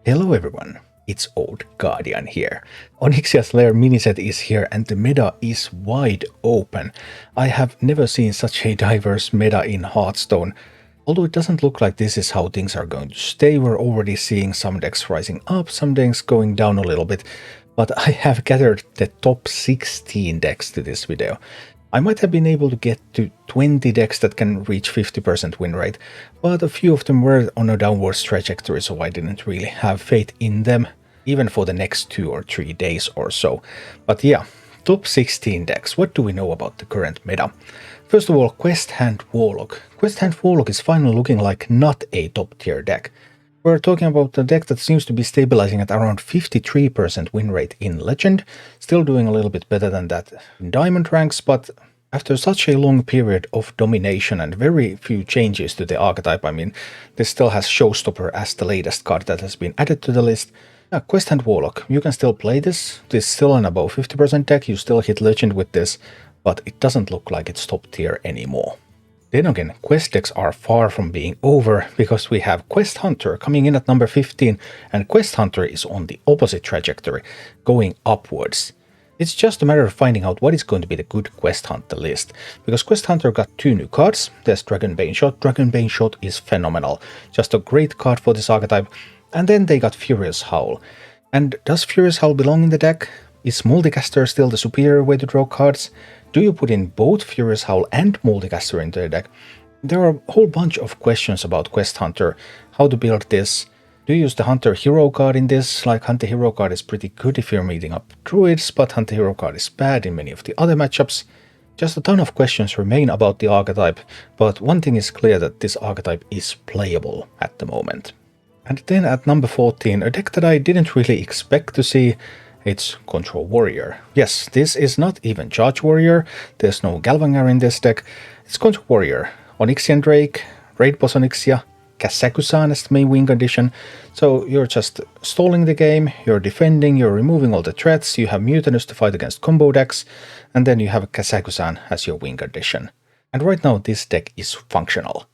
Hello everyone, it's Old Guardian here. ONYXIA'S LAIR miniset is here and the meta is wide open. I have never seen such a diverse meta in Hearthstone. Although it doesn't look like this is how things are going to stay, we're already seeing some decks rising up, some decks going down a little bit. But I have gathered the top 16 decks to this video. I might have been able to get to 20 decks that can reach 50% win rate, but a few of them were on a downwards trajectory, so I didn't really have faith in them, even for the next 2 or 3 days or so. But yeah, top 16 decks. What do we know about the current meta? First of all, Quest Hand Warlock. Quest Hand Warlock is finally looking like not a top tier deck. We're talking about a deck that seems to be stabilizing at around 53% win rate in Legend, still doing a little bit better than that in Diamond ranks, but after such a long period of domination and very few changes to the archetype, I mean, this still has Showstopper as the latest card that has been added to the list. Quest Hand Warlock, you can still play this. This is still an above 50% deck, you still hit Legend with this, but it doesn't look like it's top tier anymore. Then again, quest decks are far from being over, because we have Quest Hunter coming in at number 15, and Quest Hunter is on the opposite trajectory, going upwards. It's just a matter of finding out what is going to be the good Quest Hunter list, because Quest Hunter got 2 new cards. There's Dragonbane Shot. Dragonbane Shot is phenomenal, just a great card for this archetype. And then they got Furious Howl. And does Furious Howl belong in the deck? Is Multicaster still the superior way to draw cards? Do you put in both Furious Howl and Multicaster into the deck? There are a whole bunch of questions about Quest Hunter, how to build this. Do you use the Hunter Hero card in this? Like, Hunter Hero card is pretty good if you're meeting up Druids, but Hunter Hero card is bad in many of the other matchups. Just a ton of questions remain about the archetype, but one thing is clear, that this archetype is playable at the moment. And then at number 14, a deck that I didn't really expect to see. It's Control Warrior. Yes, this is not even Charge Warrior, there's no Galvangar in this deck. It's Control Warrior. Onyxian Drake, Raid Boss Onyxia, Kazakusan as the main win condition. So you're just stalling the game, you're defending, you're removing all the threats, you have Mutinous to fight against combo decks, and then you have Kazakusan as your win condition. And right now this deck is functional.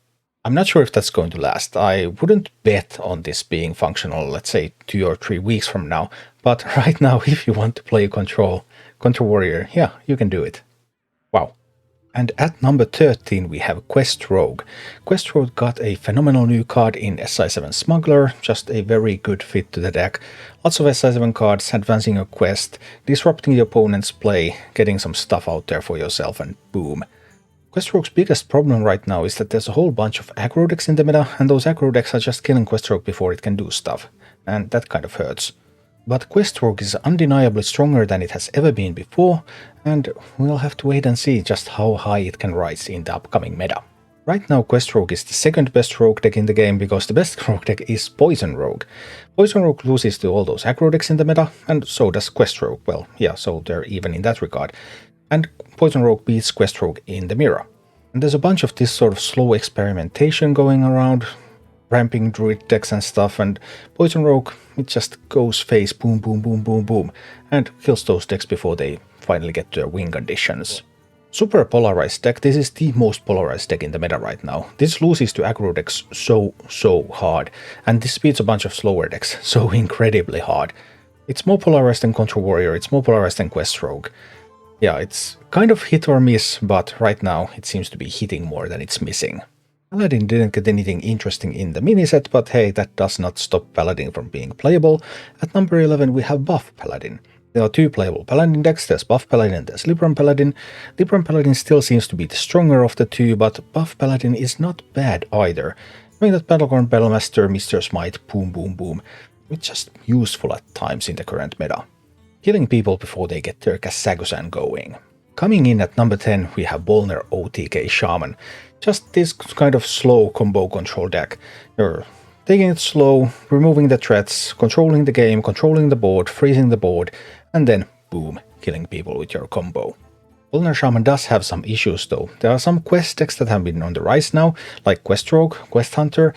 I'm not sure if that's going to last. I wouldn't bet on this being functional, let's say 2 or 3 weeks from now. But right now, if you want to play Control Warrior, yeah, you can do it. Wow. And at number 13, we have Quest Rogue. Quest Rogue got a phenomenal new card in SI7 Smuggler, just a very good fit to the deck. Lots of SI7 cards, advancing a quest, disrupting the opponent's play, getting some stuff out there for yourself, and boom. Quest Rogue's biggest problem right now is that there's a whole bunch of aggro decks in the meta, and those aggro decks are just killing Quest Rogue before it can do stuff, and that kind of hurts. But Quest Rogue is undeniably stronger than it has ever been before, and we'll have to wait and see just how high it can rise in the upcoming meta. Right now Quest Rogue is the second best rogue deck in the game, because the best rogue deck is Poison Rogue. Poison Rogue loses to all those aggro decks in the meta, and so does Quest Rogue. Well, yeah, so they're even in that regard. And Poison Rogue beats Quest Rogue in the mirror. And there's a bunch of this sort of slow experimentation going around, ramping Druid decks and stuff, and Poison Rogue, it just goes face boom boom boom boom boom, and kills those decks before they finally get to their win conditions. Super polarized deck, this is the most polarized deck in the meta right now. This loses to aggro decks so hard, and this beats a bunch of slower decks so incredibly hard. It's more polarized than Control Warrior, it's more polarized than Quest Rogue. Yeah, it's kind of hit or miss, but right now it seems to be hitting more than it's missing. Paladin didn't get anything interesting in the miniset, but hey, that does not stop Paladin from being playable. At number 11 we have Buff Paladin. There are 2 playable Paladin decks, there's Buff Paladin and there's Libram Paladin. Libram Paladin still seems to be the stronger of the 2, but Buff Paladin is not bad either. Having that Battleground Battlemaster, Mr. Smite, boom boom boom, it's just useful at times in the current meta. Killing people before they get their Kazakusan going. Coming in at number 10 we have Bolner OTK Shaman. Just this kind of slow combo control deck. You're taking it slow, removing the threats, controlling the game, controlling the board, freezing the board, and then boom, killing people with your combo. Bolner Shaman does have some issues though. There are some quest decks that have been on the rise now, like Quest Rogue, Quest Hunter.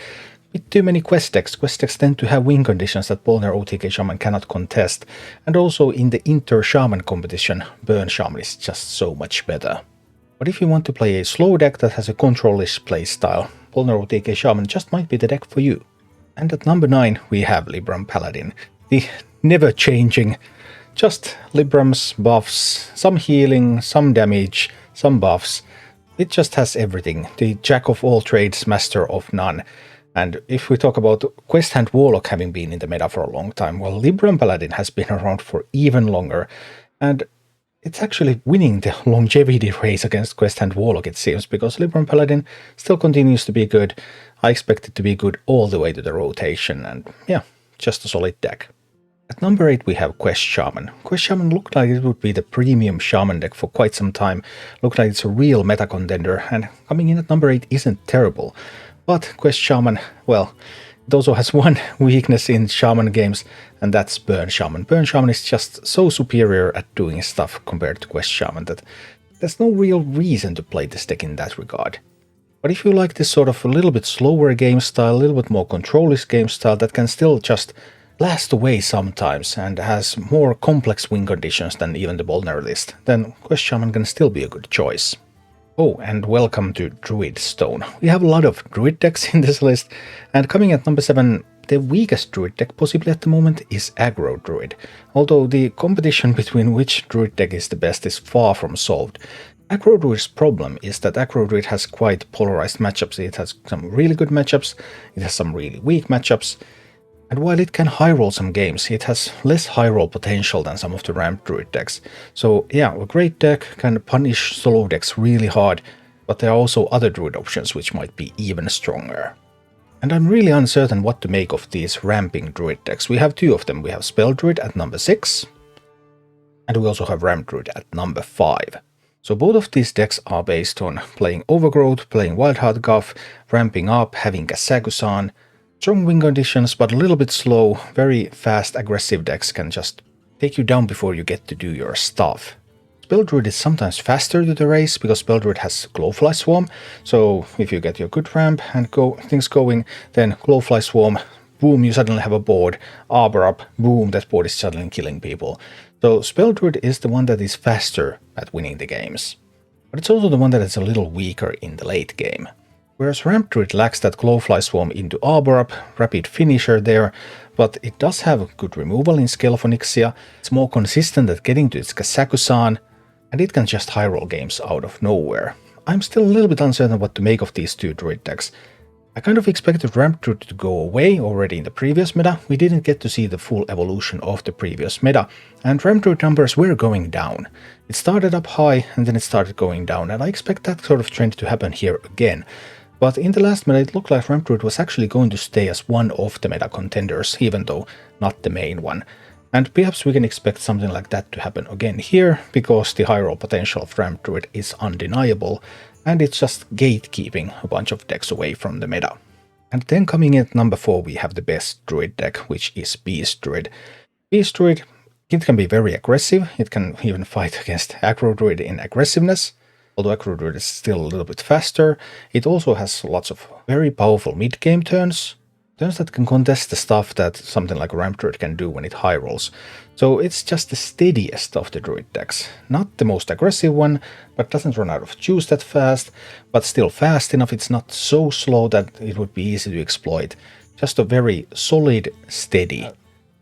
With too many quest decks tend to have win conditions that Bolner OTK Shaman cannot contest, and also in the inter-shaman competition, Burn Shaman is just so much better. But if you want to play a slow deck that has a control-ish playstyle, Bolner OTK Shaman just might be the deck for you. And at number 9 we have Libram Paladin, the never-changing, just Libram's buffs, some healing, some damage, some buffs. It just has everything, the jack of all trades, master of none. And if we talk about Quest Hand Warlock having been in the meta for a long time, well, Libram Paladin has been around for even longer, and it's actually winning the longevity race against Quest Hand Warlock, it seems, because Libram Paladin still continues to be good. I expect it to be good all the way to the rotation, and yeah, just a solid deck. At number 8 we have Quest Shaman. Quest Shaman looked like it would be the premium Shaman deck for quite some time, looked like it's a real meta contender, and coming in at number 8 isn't terrible. But Quest Shaman, well, it also has one weakness in Shaman games, and that's Burn Shaman. Burn Shaman is just so superior at doing stuff compared to Quest Shaman that there's no real reason to play this deck in that regard. But if you like this sort of a little bit slower game style, a little bit more controllist game style that can still just last away sometimes and has more complex win conditions than even the Bolner list, then Quest Shaman can still be a good choice. Oh, and welcome to Druidstone. We have a lot of Druid decks in this list, and coming at number 7, the weakest Druid deck possibly at the moment is Aggro Druid, although the competition between which Druid deck is the best is far from solved. Aggro Druid's problem is that Aggro Druid has quite polarized matchups. It has some really good matchups, it has some really weak matchups, and while it can high roll some games, it has less high roll potential than some of the ramped Druid decks. So yeah, a great deck can punish solo decks really hard, but there are also other Druid options which might be even stronger. And I'm really uncertain what to make of these ramping Druid decks. We have two of them. We have Spell Druid at number 6, and we also have Ramp Druid at number 5. So both of these decks are based on playing Overgrowth, playing Wildheart Guff, ramping up, having Kazakusan. Strong win conditions, but a little bit slow. Very fast, aggressive decks can just take you down before you get to do your stuff. Spell Druid is sometimes faster to the race because Spell Druid has Glowfly Swarm. So if you get your good ramp and things going, then Glowfly Swarm, boom, you suddenly have a board. Arbor up, boom, that board is suddenly killing people. So Spell Druid is the one that is faster at winning the games. But it's also the one that is a little weaker in the late game. Whereas Ramp Druid lacks that Glowfly Swarm into Arbor Up, rapid finisher there, but it does have good removal in Scale of Onyxia, it's more consistent at getting to its Kazakusan, and it can just high roll games out of nowhere. I'm still a little bit uncertain what to make of these two Druid decks. I kind of expected Ramp Druid to go away already in the previous meta. We didn't get to see the full evolution of the previous meta, and Ramp Druid numbers were going down. It started up high and then it started going down, and I expect that sort of trend to happen here again. But in the last meta it looked like Ramp Druid was actually going to stay as one of the meta contenders, even though not the main one. And perhaps we can expect something like that to happen again here, because the high roll potential of Ramp Druid is undeniable, and it's just gatekeeping a bunch of decks away from the meta. And then coming in at number 4 we have the best Druid deck, which is Beast Druid. Beast Druid, it can be very aggressive, it can even fight against Aggro Druid in aggressiveness. Although Aggro Druid is still a little bit faster, it also has lots of very powerful mid-game turns that can contest the stuff that something like Ramp Druid can do when it high rolls. So it's just the steadiest of the Druid decks. Not the most aggressive one, but doesn't run out of juice that fast, but still fast enough. It's not so slow that it would be easy to exploit. Just a very solid, steady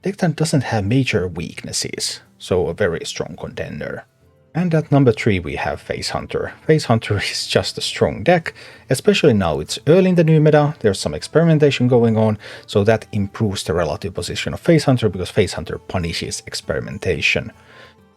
deck that doesn't have major weaknesses, so a very strong contender. And at number 3 we have Face Hunter. Face Hunter is just a strong deck, especially now it's early in the new meta, there's some experimentation going on, so that improves the relative position of Face Hunter because Face Hunter punishes experimentation.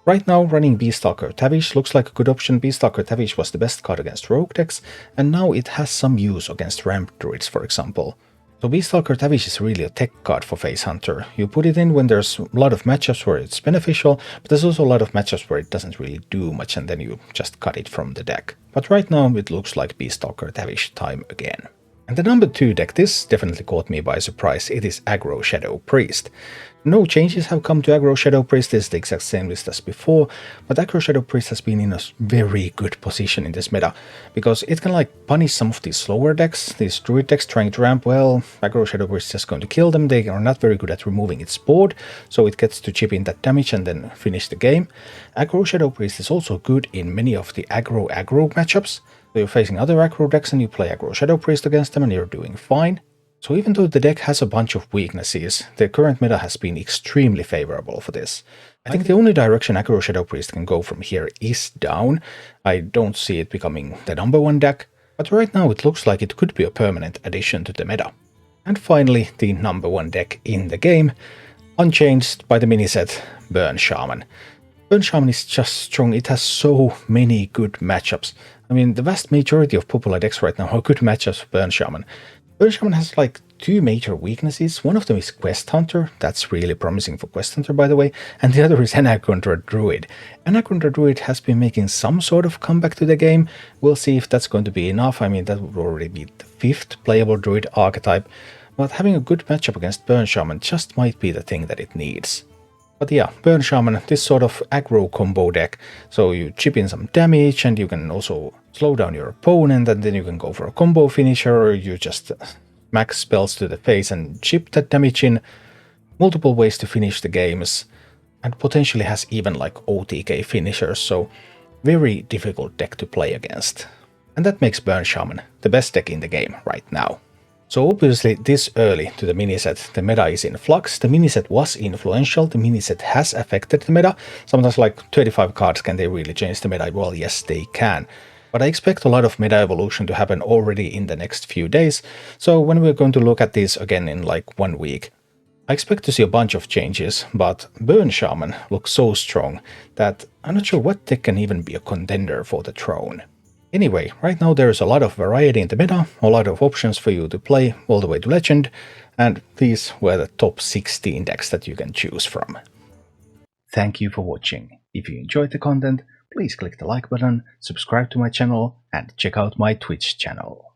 Right now running Beastalker Tavish looks like a good option. Beastalker Tavish was the best card against rogue decks, and now it has some use against Ramp Druids, for example. So Beastalker Tavish is really a tech card for Face Hunter. You put it in when there's a lot of matchups where it's beneficial, but there's also a lot of matchups where it doesn't really do much and then you just cut it from the deck. But right now it looks like Beastalker Tavish time again. And the number 2 deck, this definitely caught me by surprise. It is Aggro Shadow Priest. No changes have come to Aggro Shadow Priest, it's the exact same list as before, but Aggro Shadow Priest has been in a very good position in this meta, because it can like punish some of these slower decks, these Druid decks trying to ramp. Well, Aggro Shadow Priest is just going to kill them. They are not very good at removing its board, so it gets to chip in that damage and then finish the game. Aggro Shadow Priest is also good in many of the aggro matchups. So you're facing other aggro decks and you play Aggro Shadow Priest against them and you're doing fine. So even though the deck has a bunch of weaknesses, the current meta has been extremely favorable for this. I think the only direction Aggro Shadow Priest can go from here is down. I don't see it becoming the number one deck, but right now it looks like it could be a permanent addition to the meta. And finally, the number one deck in the game, unchanged by the miniset, Burn Shaman. Burn Shaman is just strong, it has so many good matchups. I mean, the vast majority of popular decks right now are good matchups for Burn Shaman. Burn Shaman has like two major weaknesses. One of them is Quest Hunter, that's really promising for Quest Hunter by the way, and the other is Anaconda Druid. Anaconda Druid has been making some sort of comeback to the game. We'll see if that's going to be enough. I mean, that would already be the 5th playable Druid archetype, but having a good matchup against Burn Shaman just might be the thing that it needs. But yeah, Burn Shaman, this sort of aggro combo deck, so you chip in some damage and you can also slow down your opponent, and then you can go for a combo finisher, or you just max spells to the face and chip that damage in. Multiple ways to finish the games, and potentially has even like OTK finishers, so very difficult deck to play against. And that makes Burn Shaman the best deck in the game right now. So obviously this early to the miniset, the meta is in flux. The miniset was influential, the miniset has affected the meta. Sometimes like 35 cards, can they really change the meta? Well, yes, they can. But I expect a lot of meta evolution to happen already in the next few days. So when we're going to look at this again in like 1 week, I expect to see a bunch of changes, but Burn Shaman looks so strong that I'm not sure what deck can even be a contender for the throne. Anyway, right now there is a lot of variety in the meta, a lot of options for you to play all the way to Legend, and these were the top 16 decks that you can choose from. Thank you for watching. If you enjoyed the content, please click the like button, subscribe to my channel, and check out my Twitch channel.